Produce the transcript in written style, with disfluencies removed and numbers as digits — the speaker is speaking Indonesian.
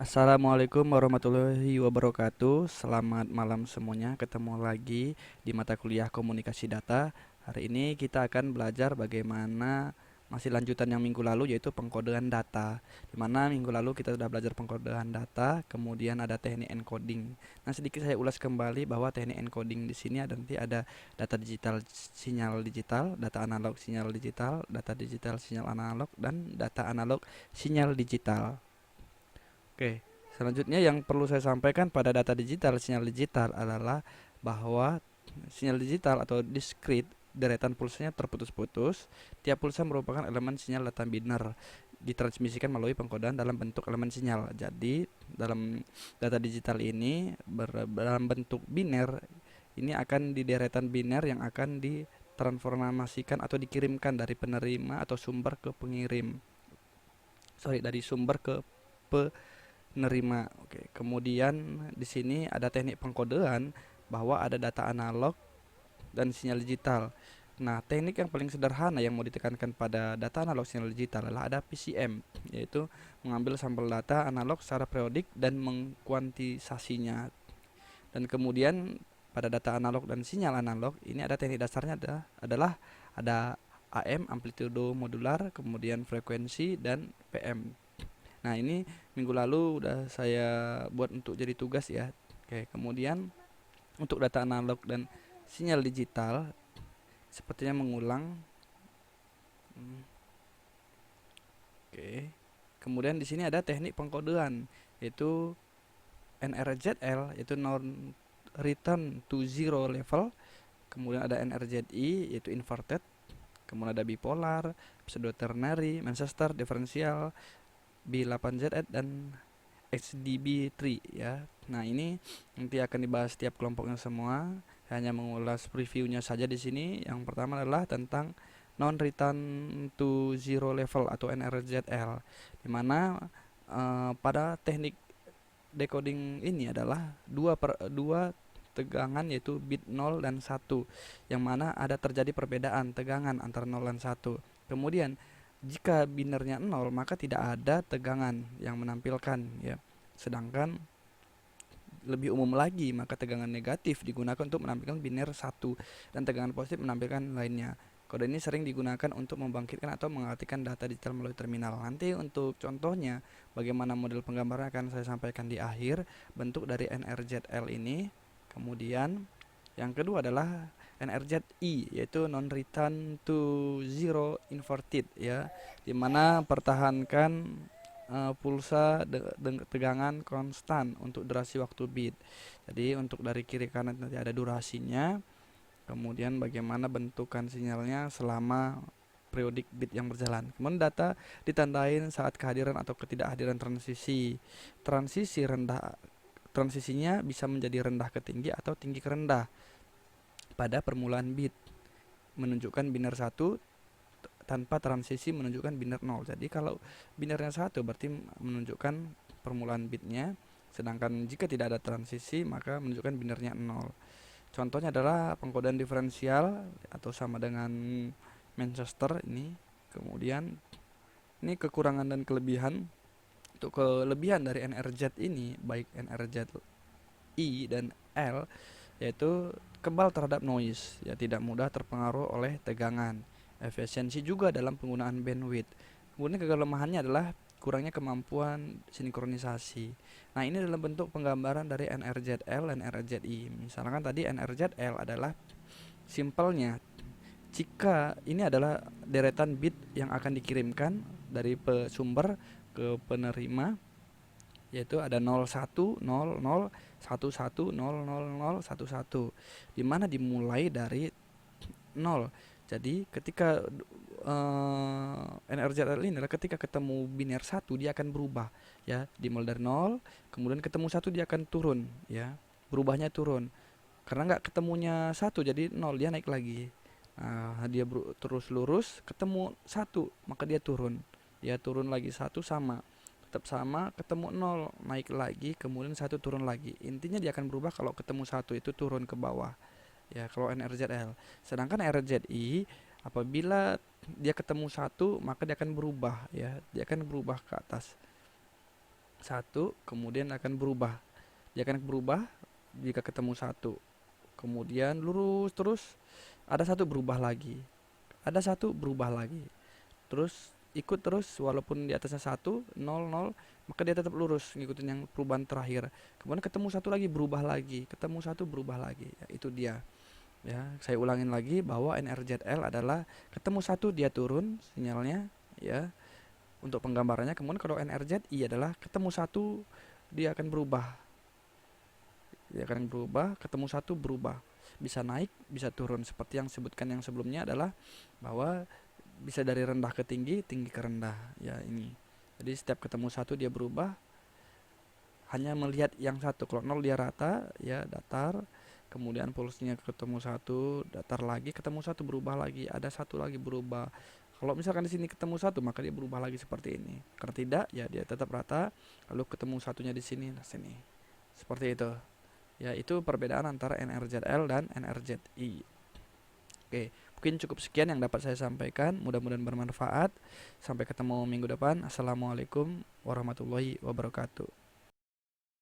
Assalamualaikum warahmatullahi wabarakatuh. Selamat malam semuanya. Ketemu lagi di mata kuliah Komunikasi Data. Hari ini kita akan belajar bagaimana masih lanjutan yang minggu lalu, yaitu pengkodean data. Di mana minggu lalu kita sudah belajar pengkodean data, kemudian ada teknik encoding. Nah, sedikit saya ulas kembali bahwa teknik encoding di sini ada data digital sinyal digital, data analog sinyal digital, data digital sinyal analog, dan data analog sinyal digital. Oke, selanjutnya yang perlu saya sampaikan pada data digital, sinyal digital adalah bahwa sinyal digital atau discrete deretan pulsanya terputus-putus. Tiap pulsa merupakan elemen sinyal data biner ditransmisikan melalui pengkodean dalam bentuk elemen sinyal. Jadi, dalam data digital ini dalam bentuk biner, ini akan di deretan biner yang akan ditransformasikan atau dikirimkan dari penerima atau sumber ke pengirim. Sorry, dari sumber ke penerima. Oke, kemudian di sini ada teknik pengkodean bahwa ada data analog dan sinyal digital. Nah, teknik yang paling sederhana yang mau ditekankan pada data analog sinyal digital adalah ada PCM, yaitu mengambil sampel data analog secara periodik dan mengkuantisasinya. Dan kemudian pada data analog dan sinyal analog ini ada teknik dasarnya adalah ada AM, amplitudo modular, kemudian frekuensi, dan PM. Nah, ini minggu lalu udah saya buat untuk jadi tugas ya. Oke, kemudian untuk data analog dan sinyal digital sepertinya mengulang. Oke. Kemudian di sini ada teknik pengkodean yaitu NRZL, yaitu non return to zero level. Kemudian ada NRZI, yaitu inverted. Kemudian ada bipolar, pseudo ternary, Manchester differential, B8Z dan XDB3 ya. Nah, ini nanti akan dibahas setiap kelompoknya semua. Hanya mengulas previewnya saja di sini. Yang pertama adalah tentang non return to zero level atau NRZL, di mana pada teknik decoding ini adalah dua tegangan, yaitu bit 0 dan 1, yang mana ada terjadi perbedaan tegangan antara 0 dan 1. Kemudian jika binernya 0 maka tidak ada tegangan yang menampilkan ya. Sedangkan lebih umum lagi maka tegangan negatif digunakan untuk menampilkan biner 1 dan tegangan positif menampilkan lainnya. Kode ini sering digunakan untuk membangkitkan atau mengartikan data digital melalui terminal. Nanti untuk contohnya bagaimana model penggambaran akan saya sampaikan di akhir bentuk dari NRZL ini. Kemudian yang kedua adalah NRZI, yaitu non return to zero inverted ya, dimana pertahankan pulsa tegangan konstan untuk durasi waktu bit. Jadi untuk dari kiri kanan nanti ada durasinya, kemudian bagaimana bentukan sinyalnya selama periodik bit yang berjalan. Kemudian data ditandain saat kehadiran atau ketidakhadiran transisi. Transisinya bisa menjadi rendah ke tinggi atau tinggi ke rendah pada permulaan bit, menunjukkan biner 1 tanpa transisi menunjukkan biner 0. Jadi kalau binernya 1 berarti menunjukkan permulaan bitnya, sedangkan jika tidak ada transisi maka menunjukkan binernya 0. Contohnya adalah pengkodean diferensial atau sama dengan Manchester ini. Kemudian ini kekurangan dan kelebihan. Untuk kelebihan dari NRZ ini, baik NRZ I dan L, yaitu kebal terhadap noise, ya tidak mudah terpengaruh oleh tegangan. Efisiensi juga dalam penggunaan bandwidth. Kemudian kelemahannya adalah kurangnya kemampuan sinkronisasi. Nah, ini dalam bentuk penggambaran dari NRZL dan NRZI. Misalkan tadi NRZL adalah simpelnya jika ini adalah deretan bit yang akan dikirimkan dari sumber ke penerima, yaitu ada 01, 00, 11, 000, 11, di mana dimulai dari 0. Jadi ketika NRZL ini adalah ketika ketemu biner 1 dia akan berubah ya, dimulai dari 0, kemudian ketemu 1 dia akan turun ya. Berubahnya turun. Karena nggak ketemunya 1 jadi 0 dia naik lagi. Nah, dia terus lurus ketemu 1 maka dia turun. Dia turun lagi 1 sama, tetap sama, ketemu 0 naik lagi, kemudian 1 turun lagi. Intinya dia akan berubah kalau ketemu 1 itu turun ke bawah ya, kalau NRZL. Sedangkan RZI apabila dia ketemu 1 maka dia akan berubah ya, dia akan berubah ke atas. satu, kemudian akan berubah. Dia akan berubah jika ketemu satu. Kemudian lurus terus, ada satu berubah lagi. Ada satu berubah lagi. Terus ikut terus walaupun di atasnya satu, nol, nol, maka dia tetap lurus ngikutin yang perubahan terakhir. Kemudian ketemu satu lagi berubah lagi, ketemu satu berubah lagi. Ya, itu dia. Ya, saya ulangin lagi bahwa NRZL adalah ketemu satu dia turun sinyalnya, ya, untuk penggambarannya. Kemudian kalau NRZI adalah ketemu satu dia akan berubah. Dia akan berubah, ketemu satu berubah. Bisa naik, bisa turun. Seperti yang sebutkan yang sebelumnya adalah bahwa bisa dari rendah ke tinggi, tinggi ke rendah. Ya, ini. Jadi setiap ketemu satu dia berubah, hanya melihat yang satu. Kalau nol dia rata, ya datar. Kemudian pulsnya ketemu satu, datar lagi, ketemu satu berubah lagi, ada satu lagi berubah. Kalau misalkan di sini ketemu satu, maka dia berubah lagi seperti ini. Karena tidak, ya dia tetap rata. Lalu ketemu satunya di sini, nah sini. Seperti itu. Ya, itu perbedaan antara NRZL dan NRZI. Oke, mungkin cukup sekian yang dapat saya sampaikan. Mudah-mudahan bermanfaat. Sampai ketemu minggu depan. Assalamualaikum warahmatullahi wabarakatuh.